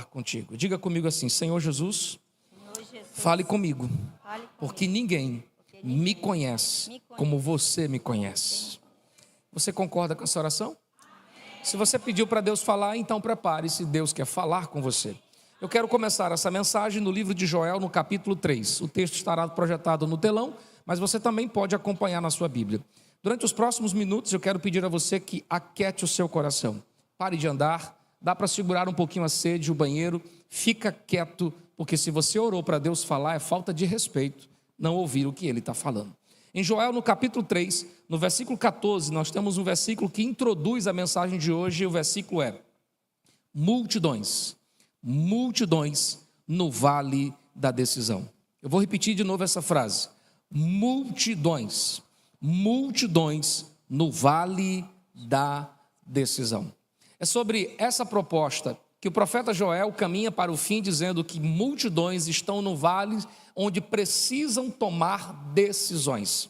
Contigo. Diga comigo assim: Senhor Jesus, fale comigo, porque ninguém me conhece como você me conhece. Você concorda com essa oração? Se você pediu para Deus falar, então prepare-se, Deus quer falar com você. Eu quero começar essa mensagem no livro de Joel, no capítulo 3. O texto estará projetado no telão, mas você também pode acompanhar na sua Bíblia. Durante os próximos minutos, eu quero pedir a você que aquete o seu coração. Pare de andar, dá para segurar um pouquinho a sede, o banheiro, fica quieto, porque se você orou para Deus falar, é falta de respeito não ouvir o que Ele está falando. Em Joel, no capítulo 3, no versículo 14, nós temos um versículo que introduz a mensagem de hoje, e o versículo é: multidões, multidões no vale da decisão. Eu vou repetir de novo essa frase: multidões, multidões no vale da decisão. É sobre essa proposta que o profeta Joel caminha para o fim, dizendo que multidões estão no vale onde precisam tomar decisões.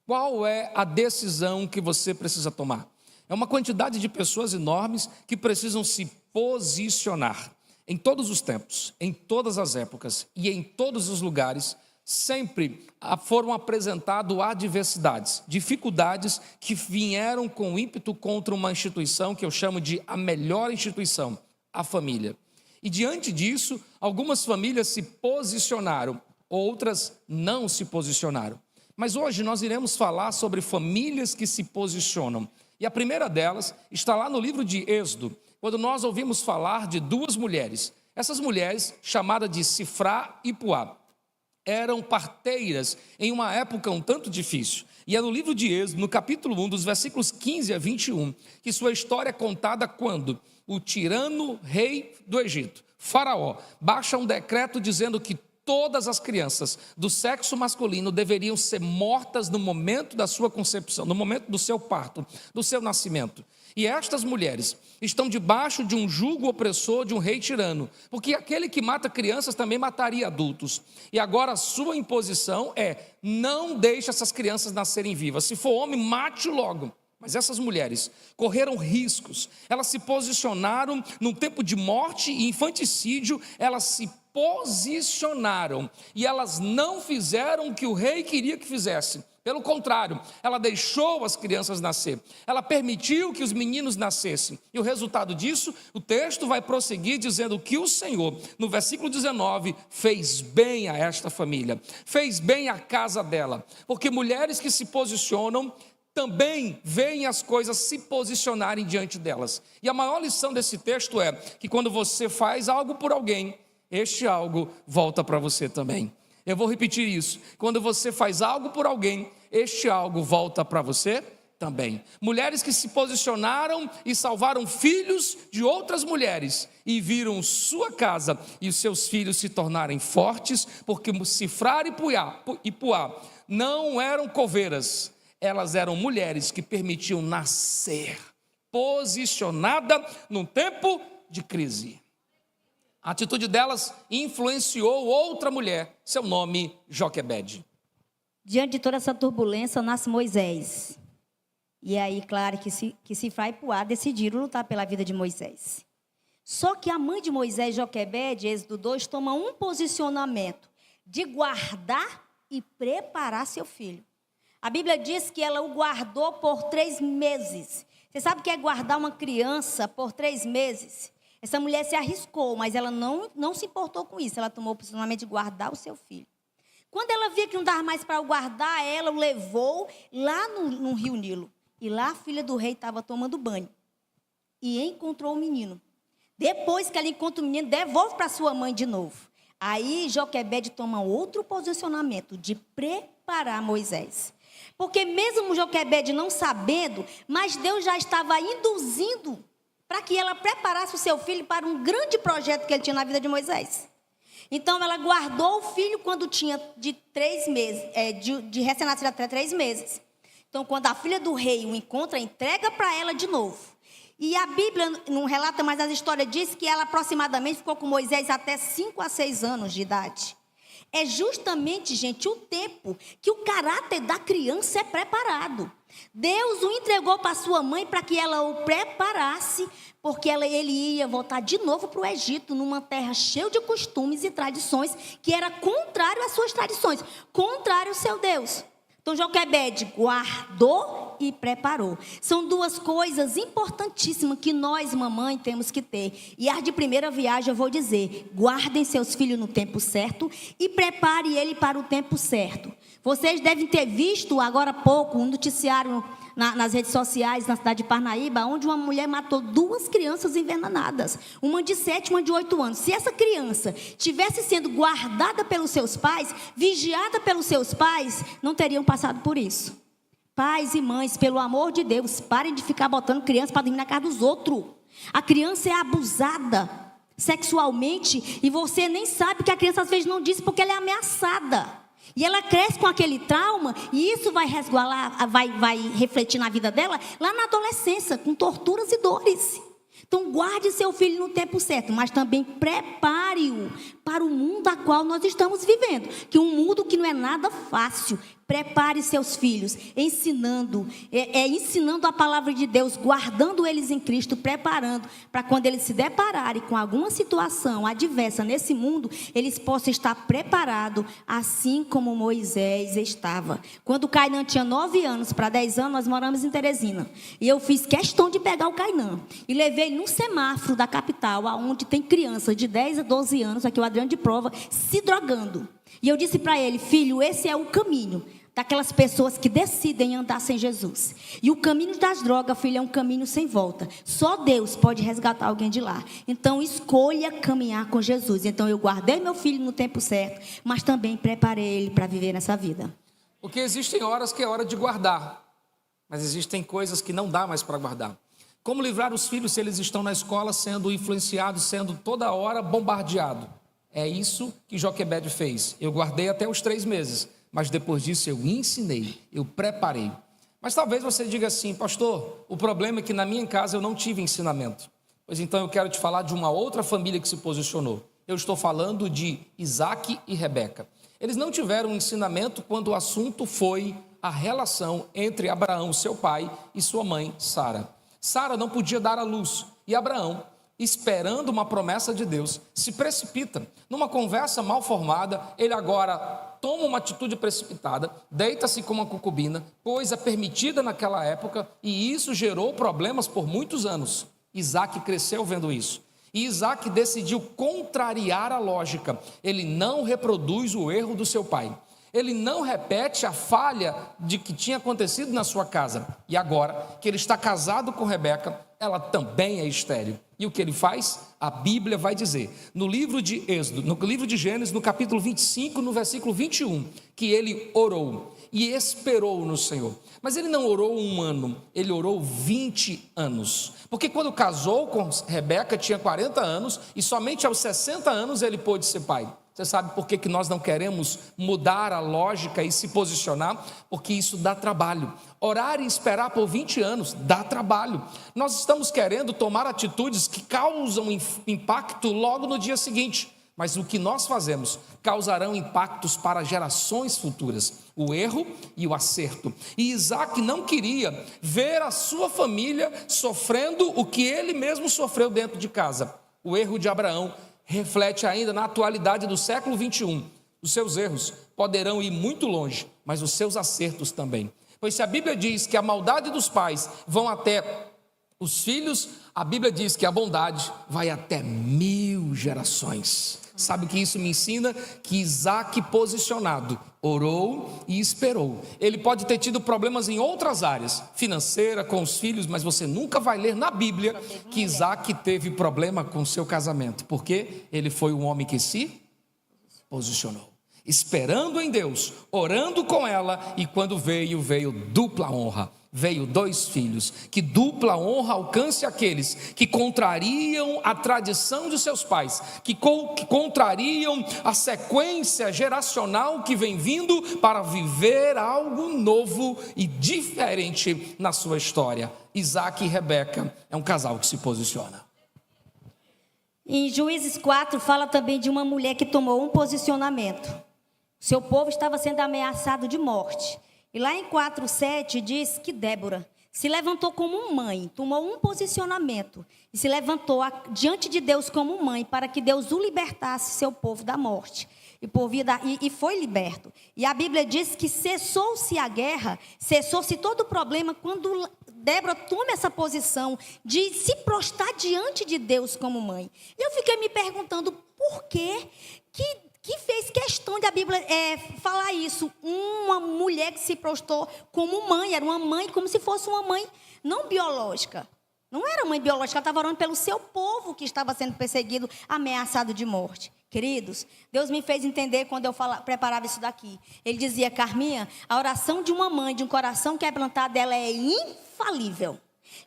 Qual é a decisão que você precisa tomar? É uma quantidade de pessoas enormes que precisam se posicionar. Em todos os tempos, em todas as épocas e em todos os lugares, sempre foram apresentadas adversidades, dificuldades que vieram com ímpeto contra uma instituição que eu chamo de a melhor instituição, a família. E diante disso, algumas famílias se posicionaram, outras não se posicionaram. Mas hoje nós iremos falar sobre famílias que se posicionam. E a primeira delas está lá no livro de Êxodo, quando nós ouvimos falar de duas mulheres. Essas mulheres, chamadas de Sifrá e Puá, eram parteiras em uma época um tanto difícil. E é no livro de Êxodo, no capítulo 1, dos versículos 15 a 21, que sua história é contada quando o tirano rei do Egito, Faraó, baixa um decreto dizendo que todas as crianças do sexo masculino deveriam ser mortas no momento da sua concepção, no momento do seu parto, do seu nascimento. E estas mulheres estão debaixo de um jugo opressor de um rei tirano, porque aquele que mata crianças também mataria adultos. E agora a sua imposição é: não deixe essas crianças nascerem vivas. Se for homem, mate logo. Mas essas mulheres correram riscos, elas se posicionaram num tempo de morte e infanticídio, elas se posicionaram e elas não fizeram o que o rei queria que fizesse. Pelo contrário, ela deixou as crianças nascer, ela permitiu que os meninos nascessem. E o resultado disso, o texto vai prosseguir dizendo que o Senhor, no versículo 19, fez bem a esta família, fez bem à casa dela, porque mulheres que se posicionam também veem as coisas se posicionarem diante delas. E a maior lição desse texto é que quando você faz algo por alguém, este algo volta para você também. Eu vou repetir isso: quando você faz algo por alguém, este algo volta para você também. Mulheres que se posicionaram e salvaram filhos de outras mulheres e viram sua casa e os seus filhos se tornarem fortes, porque Sifrá e Puá não eram coveiras, elas eram mulheres que permitiam nascer, posicionada num tempo de crise. A atitude delas influenciou outra mulher, seu nome Joquebede. Diante de toda essa turbulência, nasce Moisés. E aí, claro, que Sifrá e Puá decidiram lutar pela vida de Moisés. Só que a mãe de Moisés, Joquebede, Êxodo 2, toma um posicionamento de guardar e preparar seu filho. A Bíblia diz que ela o guardou por 3 meses. Você sabe o que é guardar uma criança por 3 meses? Essa mulher se arriscou, mas ela não se importou com isso. Ela tomou o posicionamento de guardar o seu filho. Quando ela via que não dava mais para o guardar, ela o levou lá no rio Nilo. E lá a filha do rei estava tomando banho. E encontrou o menino. Depois que ela encontra o menino, devolve para sua mãe de novo. Aí Joquebede toma outro posicionamento de preparar Moisés. Porque mesmo Joquebede não sabendo, mas Deus já estava induzindo para que ela preparasse o seu filho para um grande projeto que ele tinha na vida de Moisés. Então ela guardou o filho quando tinha de 3 meses, de recém-nascido até 3 meses. Então quando a filha do rei o encontra, entrega para ela de novo. E a Bíblia não relata, mas a história diz que ela aproximadamente ficou com Moisés até 5 a 6 anos de idade. É justamente, gente, o tempo que o caráter da criança é preparado. Deus o entregou para sua mãe para que ela o preparasse, porque ele ia voltar de novo para o Egito, numa terra cheia de costumes e tradições, que era contrário às suas tradições, contrário ao seu Deus. Então Joquebede guardou e preparou. São duas coisas importantíssimas que nós, mamãe, temos que ter. E as de primeira viagem eu vou dizer: guardem seus filhos no tempo certo e prepare ele para o tempo certo. Vocês devem ter visto agora há pouco um noticiário nas redes sociais, na cidade de Parnaíba, onde uma mulher matou 2 crianças envenenadas, uma de 7 e uma de 8 anos. Se essa criança tivesse sendo guardada pelos seus pais, vigiada pelos seus pais, não teriam passado por isso. Pais e mães, pelo amor de Deus, parem de ficar botando criança para dormir na casa dos outros. A criança é abusada sexualmente e você nem sabe que a criança às vezes não diz porque ela é ameaçada. E ela cresce com aquele trauma e isso vai resguardar, vai refletir na vida dela lá na adolescência, com torturas e dores. Então guarde seu filho no tempo certo, mas também prepare-o para o mundo a qual nós estamos vivendo, que é um mundo que não é nada fácil. Prepare seus filhos, ensinando a palavra de Deus, guardando eles em Cristo, preparando para quando eles se depararem com alguma situação adversa nesse mundo, eles possam estar preparados, assim como Moisés estava. Quando Cainã tinha 9 anos para 10 anos, nós moramos em Teresina. E eu fiz questão de pegar o Cainã e levei ele num semáforo da capital, onde tem crianças de 10 a 12 anos, aqui o Adriano de prova, se drogando. E eu disse para ele: filho, esse é o caminho daquelas pessoas que decidem andar sem Jesus. E o caminho das drogas, filho, é um caminho sem volta. Só Deus pode resgatar alguém de lá. Então, escolha caminhar com Jesus. Então, eu guardei meu filho no tempo certo, mas também preparei ele para viver nessa vida. Porque existem horas que é hora de guardar, mas existem coisas que não dá mais para guardar. Como livrar os filhos se eles estão na escola sendo influenciados, sendo toda hora bombardeado? É isso que Joquebede fez. Eu guardei até os 3 meses. Mas depois disso eu ensinei, eu preparei. Mas talvez você diga assim: pastor, o problema é que na minha casa eu não tive ensinamento. Pois então eu quero te falar de uma outra família que se posicionou. Eu estou falando de Isaac e Rebeca. Eles não tiveram ensinamento quando o assunto foi a relação entre Abraão, seu pai, e sua mãe, Sara. Sara não podia dar à luz e Abraão, esperando uma promessa de Deus, se precipita. Numa conversa mal formada, ele agora toma uma atitude precipitada, deita-se com uma concubina, coisa permitida naquela época, e isso gerou problemas por muitos anos. Isaac cresceu vendo isso. E Isaac decidiu contrariar a lógica. Ele não reproduz o erro do seu pai. Ele não repete a falha de que tinha acontecido na sua casa. E agora que ele está casado com Rebeca, ela também é estéril. E o que ele faz? A Bíblia vai dizer, no livro de Êxodo, no livro de Gênesis, no capítulo 25, no versículo 21, que ele orou e esperou no Senhor. Mas ele não orou 1 ano, ele orou 20 anos. Porque quando casou com Rebeca, tinha 40 anos, e somente aos 60 anos ele pôde ser pai. Você sabe por que nós não queremos mudar a lógica e se posicionar? Porque isso dá trabalho. Orar e esperar por 20 anos dá trabalho. Nós estamos querendo tomar atitudes que causam impacto logo no dia seguinte. Mas o que nós fazemos causarão impactos para gerações futuras. O erro e o acerto. E Isaac não queria ver a sua família sofrendo o que ele mesmo sofreu dentro de casa. O erro de Abraão reflete ainda na atualidade do século 21. Os seus erros poderão ir muito longe, mas os seus acertos também. Pois se a Bíblia diz que a maldade dos pais vão até os filhos, a Bíblia diz que a bondade vai até 1000 gerações. Sabe o que isso me ensina? Que Isaac, posicionado, orou e esperou. Ele pode ter tido problemas em outras áreas, financeira, com os filhos, mas você nunca vai ler na Bíblia que Isaac teve problema com seu casamento, porque ele foi um homem que se posicionou, esperando em Deus, orando com ela, e quando veio dupla honra. Veio 2 filhos, que dupla honra alcance aqueles que contrariam a tradição de seus pais, que contrariam a sequência geracional que vem vindo para viver algo novo e diferente na sua história. Isaac e Rebeca é um casal que se posiciona. Em Juízes 4 fala também de uma mulher que tomou um posicionamento. Seu povo estava sendo ameaçado de morte. E lá em 4:7 diz que Débora se levantou como mãe, tomou um posicionamento e se levantou diante de Deus como mãe para que Deus o libertasse, seu povo, da morte. E foi liberto. E a Bíblia diz que cessou-se a guerra, cessou-se todo o problema quando Débora toma essa posição de se prostrar diante de Deus como mãe. E eu fiquei me perguntando por que fez questão de a Bíblia falar isso. Uma mulher que se prostrou como mãe, era uma mãe como se fosse uma mãe não biológica. Não era mãe biológica, ela estava orando pelo seu povo que estava sendo perseguido, ameaçado de morte. Queridos, Deus me fez entender quando eu preparava isso daqui. Ele dizia: Carminha, a oração de uma mãe, de um coração quebrantado, ela é infalível.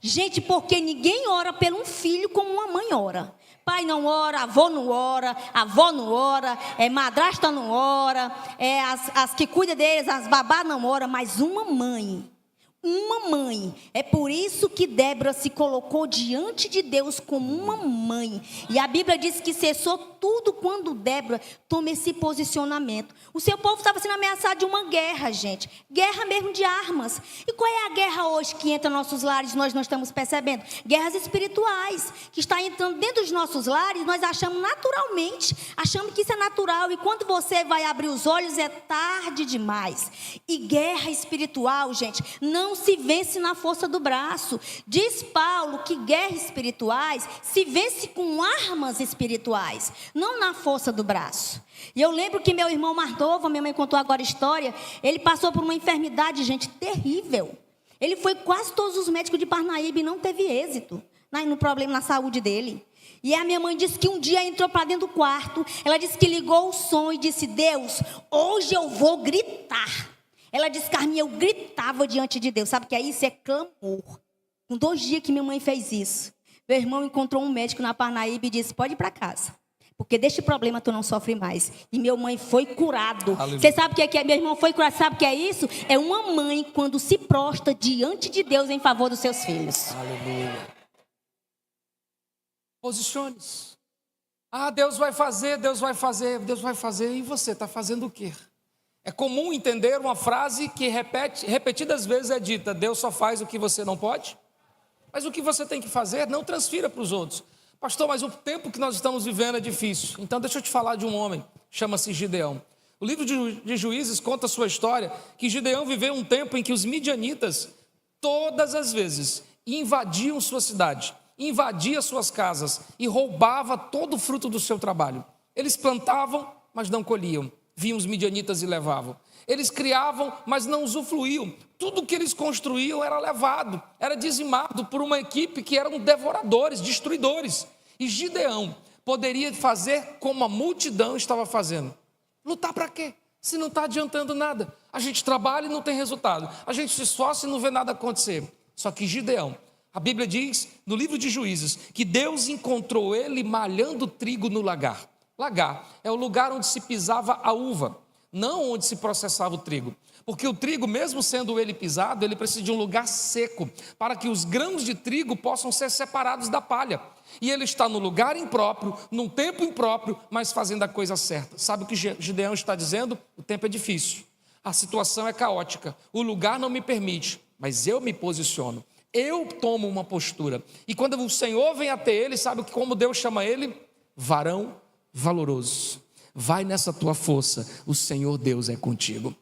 Gente, porque ninguém ora pelo um filho como uma mãe ora. Pai não ora, avô não ora, avó não ora, madrasta não ora, as que cuidam deles, as babás não oram, mas uma mãe. É por isso que Débora se colocou diante de Deus como uma mãe. E a Bíblia diz que cessou tudo quando Débora toma esse posicionamento. O seu povo estava sendo ameaçado de uma guerra, gente. Guerra mesmo de armas. E qual é a guerra hoje que entra nos nossos lares, nós não estamos percebendo? Guerras espirituais, que está entrando dentro dos nossos lares, nós achamos naturalmente, achamos que isso é natural. E quando você vai abrir os olhos, é tarde demais. E guerra espiritual, gente, não se vence na força do braço. Diz Paulo que guerras espirituais se vence com armas espirituais, não na força do braço. E eu lembro que meu irmão mais novo, minha mãe contou agora a história, ele passou por uma enfermidade, gente, terrível. Ele foi quase todos os médicos de Parnaíba e não teve êxito no problema na saúde dele. E a minha mãe disse que um dia entrou para dentro do quarto, ela disse que ligou o som e disse: Deus, hoje eu vou gritar. Ela disse: Carminha, eu gritava diante de Deus. Sabe o que é isso? É clamor. Com 2 dias que minha mãe fez isso, meu irmão encontrou um médico na Parnaíba e disse: pode ir para casa, porque deste problema tu não sofre mais. E minha mãe foi curado. Aleluia. Você sabe o que é? Meu irmão foi curado. Sabe o que é isso? É uma mãe quando se prostra diante de Deus em favor dos seus filhos. Aleluia. Posicione-se. Deus vai fazer, Deus vai fazer, Deus vai fazer. E você está fazendo o quê? É comum entender uma frase que repetidas vezes é dita: Deus só faz o que você não pode. Mas o que você tem que fazer, não transfira para os outros. Pastor, mas o tempo que nós estamos vivendo é difícil. Então deixa eu te falar de um homem, chama-se Gideão. O livro de Juízes conta a sua história, que Gideão viveu um tempo em que os midianitas, todas as vezes, invadiam sua cidade, invadiam suas casas e roubavam todo o fruto do seu trabalho. Eles plantavam, mas não colhiam. Vinham os midianitas e levavam. Eles criavam, mas não usufruíam. Tudo que eles construíam era levado, era dizimado por uma equipe que eram devoradores, destruidores. E Gideão poderia fazer como a multidão estava fazendo. Lutar para quê? Se não está adiantando nada. A gente trabalha e não tem resultado. A gente se esforça e não vê nada acontecer. Só que Gideão, a Bíblia diz no livro de Juízes, que Deus encontrou ele malhando trigo no lagar. Lagar é o lugar onde se pisava a uva, não onde se processava o trigo. Porque o trigo, mesmo sendo ele pisado, ele precisa de um lugar seco, para que os grãos de trigo possam ser separados da palha. E ele está no lugar impróprio, num tempo impróprio, mas fazendo a coisa certa. Sabe o que Gideão está dizendo? O tempo é difícil, a situação é caótica, o lugar não me permite, mas eu me posiciono, eu tomo uma postura. E quando o Senhor vem até ele, sabe como Deus chama ele? Varão valoroso. Vai nessa tua força, o Senhor Deus é contigo.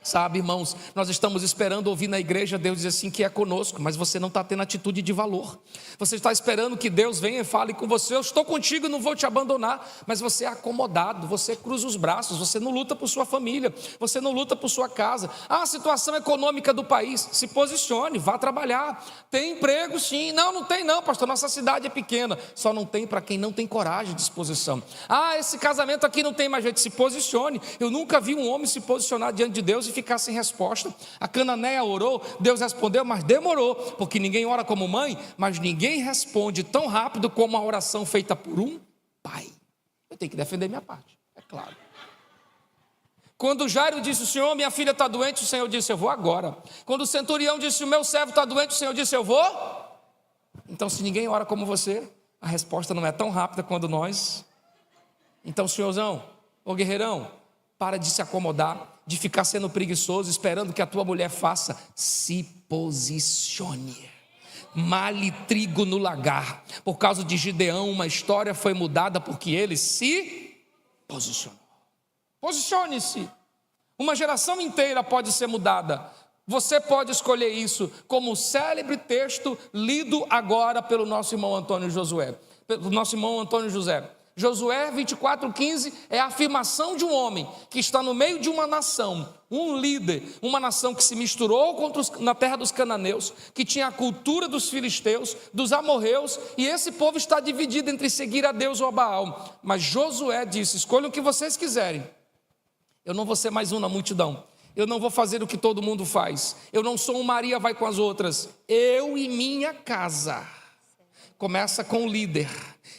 Sabe, irmãos, nós estamos esperando ouvir na igreja Deus dizer assim que é conosco, mas você não está tendo atitude de valor. Você está esperando que Deus venha e fale com você: eu estou contigo e não vou te abandonar. Mas você é acomodado, você cruza os braços, você não luta por sua família, você não luta por sua casa. A situação econômica do país, se posicione, vá trabalhar. Tem emprego sim. Não tem não, pastor, nossa cidade é pequena. Só não tem para quem não tem coragem, disposição. Esse casamento aqui não tem mais jeito. Se posicione. Eu nunca vi um homem se posicionar diante de Deus e ficar sem resposta. A Cananeia orou, Deus respondeu, mas demorou, porque ninguém ora como mãe, mas ninguém responde tão rápido como a oração feita por um pai. Eu tenho que defender minha parte, é claro. Quando Jairo disse: o Senhor, minha filha está doente, o Senhor disse: eu vou agora. Quando o centurião disse: o meu servo está doente, o Senhor disse: eu vou. Então, se ninguém ora como você, a resposta não é tão rápida quando nós. Então, senhorzão, ô guerreirão, Para de se acomodar, de ficar sendo preguiçoso, esperando que a tua mulher faça. Se posicione. Malhe trigo no lagar. Por causa de Gideão, uma história foi mudada porque ele se posicionou. Posicione-se. Uma geração inteira pode ser mudada. Você pode escolher isso, como o célebre texto lido agora pelo nosso irmão Antônio José. Josué 24:15 é a afirmação de um homem que está no meio de uma nação, um líder, uma nação que se misturou na terra dos cananeus, que tinha a cultura dos filisteus, dos amorreus, e esse povo está dividido entre seguir a Deus ou a Baal. Mas Josué disse: escolham o que vocês quiserem, eu não vou ser mais um na multidão, eu não vou fazer o que todo mundo faz, eu não sou um Maria vai com as outras, eu e minha casa. Começa com o líder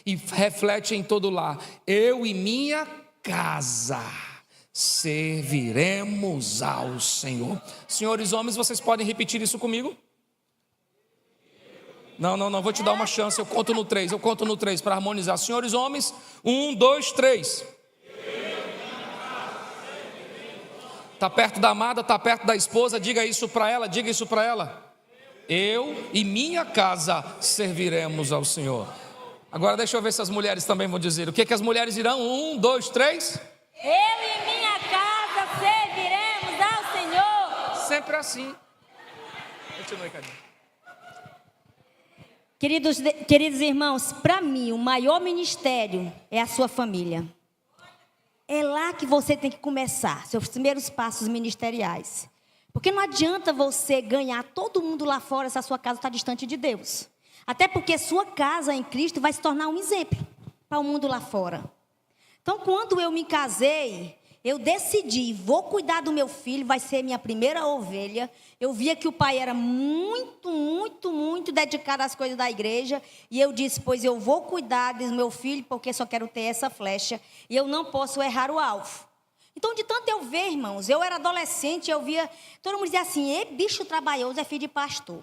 e reflete em todo lar. Eu e minha casa serviremos ao Senhor. Senhores homens, vocês podem repetir isso comigo? Não, vou te dar uma chance. Eu conto no 3 para harmonizar. Senhores homens, 1, 2, 3. Está perto da amada, está perto da esposa. Diga isso para ela. Eu e minha casa serviremos ao Senhor. Agora deixa eu ver se as mulheres também vão dizer. O que as mulheres dirão? 1, 2, 3. Eu e minha casa serviremos ao Senhor. Sempre assim. Continue, Cadinho. Queridos irmãos, para mim o maior ministério é a sua família. É lá que você tem que começar seus primeiros passos ministeriais. Porque não adianta você ganhar todo mundo lá fora se a sua casa está distante de Deus. Até porque sua casa em Cristo vai se tornar um exemplo para o mundo lá fora. Então, quando eu me casei, eu decidi, vou cuidar do meu filho, vai ser minha primeira ovelha. Eu via que o pai era muito dedicado às coisas da igreja. E eu disse, pois eu vou cuidar do meu filho, porque só quero ter essa flecha. E eu não posso errar o alvo. Então, de tanto eu ver, irmãos, eu era adolescente, eu via, todo mundo dizia assim, bicho trabalhoso é filho de pastor.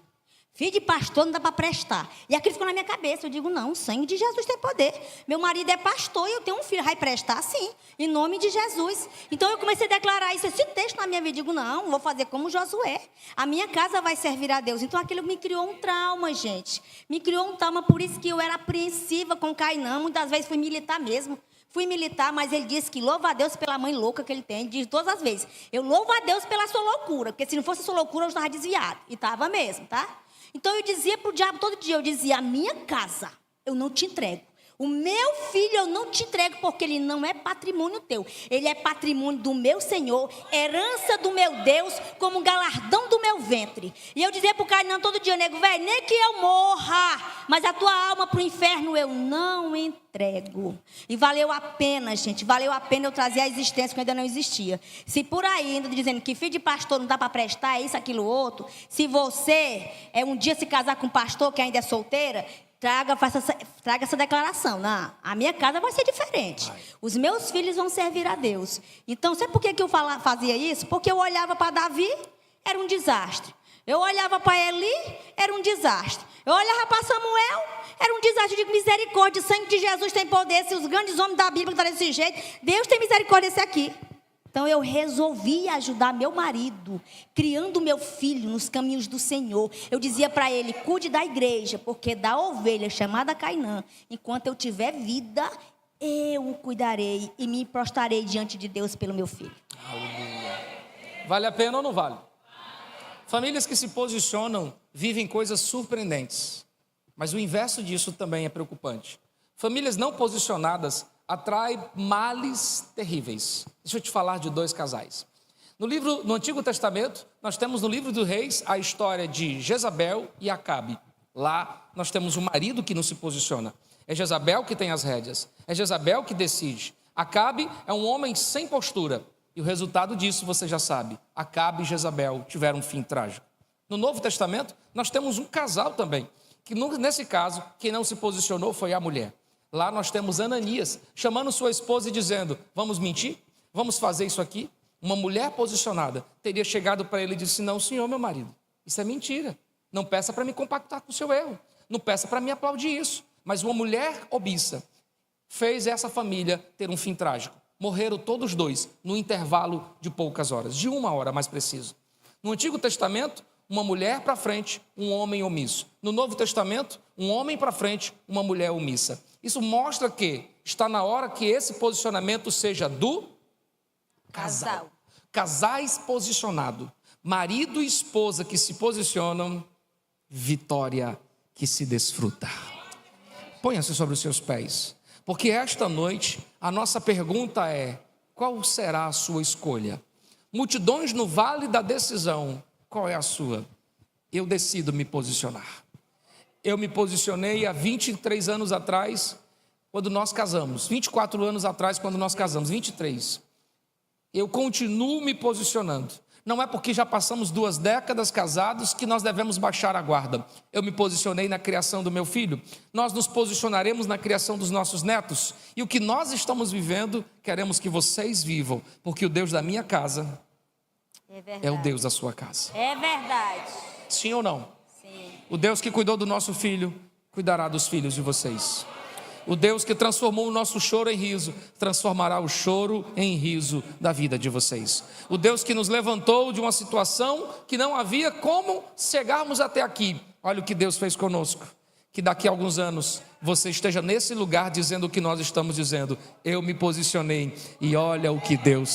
Filho de pastor não dá para prestar. E aquilo ficou na minha cabeça, eu digo, não, o sangue de Jesus tem poder. Meu marido é pastor e eu tenho um filho, vai prestar sim, em nome de Jesus. Então, eu comecei a declarar esse texto na minha vida, digo, não, vou fazer como Josué. A minha casa vai servir a Deus. Então, aquilo me criou um trauma, gente. Me criou um trauma, por isso que eu era apreensiva com Cainã, muitas vezes fui militar mesmo. Fui militar, mas ele disse que louva a Deus pela mãe louca que ele tem, diz todas as vezes. Eu louvo a Deus pela sua loucura, porque se não fosse a sua loucura, eu estava desviado. E estava mesmo, tá? Então eu dizia para o diabo todo dia, eu dizia, a minha casa eu não te entrego. O meu filho eu não te entrego porque ele não é patrimônio teu. Ele é patrimônio do meu Senhor, herança do meu Deus, como galardão do meu ventre. E eu dizia para o Cainã todo dia, nego, velho, nem que eu morra, mas a tua alma para o inferno eu não entrego. E valeu a pena, gente, valeu a pena eu trazer a existência que ainda não existia. Se por aí ainda dizendo que filho de pastor não dá para prestar, isso, aquilo, outro. Se você um dia se casar com um pastor que ainda é solteira, traga essa declaração. Não, a minha casa vai ser diferente. Os meus filhos vão servir a Deus. Então, sabe por que eu fazia isso? Porque eu olhava para Davi, era um desastre. Eu olhava para Eli, era um desastre. Eu olhava para Samuel, era um desastre. Eu digo, misericórdia, o sangue de Jesus tem poder. Se os grandes homens da Bíblia estão desse jeito, Deus tem misericórdia desse aqui. Então eu resolvi ajudar meu marido, criando meu filho nos caminhos do Senhor. Eu dizia para ele, cuide da igreja, porque da ovelha chamada Cainã, enquanto eu tiver vida, eu o cuidarei e me prostrarei diante de Deus pelo meu filho. Aleluia. Vale a pena ou não vale? Famílias que se posicionam vivem coisas surpreendentes, mas o inverso disso também é preocupante. Famílias não posicionadas atraem males terríveis. Deixa eu te falar de 2 casais. No Antigo Testamento, nós temos no livro dos Reis a história de Jezabel e Acabe. Lá nós temos um marido que não se posiciona. É Jezabel que tem as rédeas. É Jezabel que decide. Acabe é um homem sem postura. E o resultado disso você já sabe. Acabe e Jezabel tiveram um fim trágico. No Novo Testamento, nós temos um casal também. Que nesse caso, quem não se posicionou foi a mulher. Lá nós temos Ananias chamando sua esposa e dizendo, vamos mentir? Vamos fazer isso aqui? Uma mulher posicionada teria chegado para ele e disse, não, senhor, meu marido, isso é mentira. Não peça para me compactar com o seu erro. Não peça para me aplaudir isso. Mas uma mulher obissa fez essa família ter um fim trágico. morreram todos dois, no intervalo de poucas horas, de 1 hora mais preciso. No Antigo Testamento, uma mulher para frente, um homem omisso. No Novo Testamento, um homem para frente, uma mulher omissa. Isso mostra que está na hora que esse posicionamento seja do casal. Casais posicionados, marido e esposa que se posicionam, vitória que se desfruta. Ponha-se sobre os seus pés, porque esta noite a nossa pergunta é: qual será a sua escolha? Multidões no vale da decisão, qual é a sua? Eu decido me posicionar. Eu me posicionei há 23 anos atrás, quando nós casamos, 24 anos atrás, quando nós casamos, 23. Eu continuo me posicionando. Não é porque já passamos 2 décadas casados que nós devemos baixar a guarda. Eu me posicionei na criação do meu filho. Nós nos posicionaremos na criação dos nossos netos. E o que nós estamos vivendo, queremos que vocês vivam. Porque o Deus da minha casa é o Deus da sua casa. É verdade. Sim ou não? Sim. O Deus que cuidou do nosso filho, cuidará dos filhos de vocês. O Deus que transformou o nosso choro em riso, transformará o choro em riso da vida de vocês. O Deus que nos levantou de uma situação que não havia como chegarmos até aqui. Olha o que Deus fez conosco. Que daqui a alguns anos você esteja nesse lugar dizendo o que nós estamos dizendo. Eu me posicionei e olha o que Deus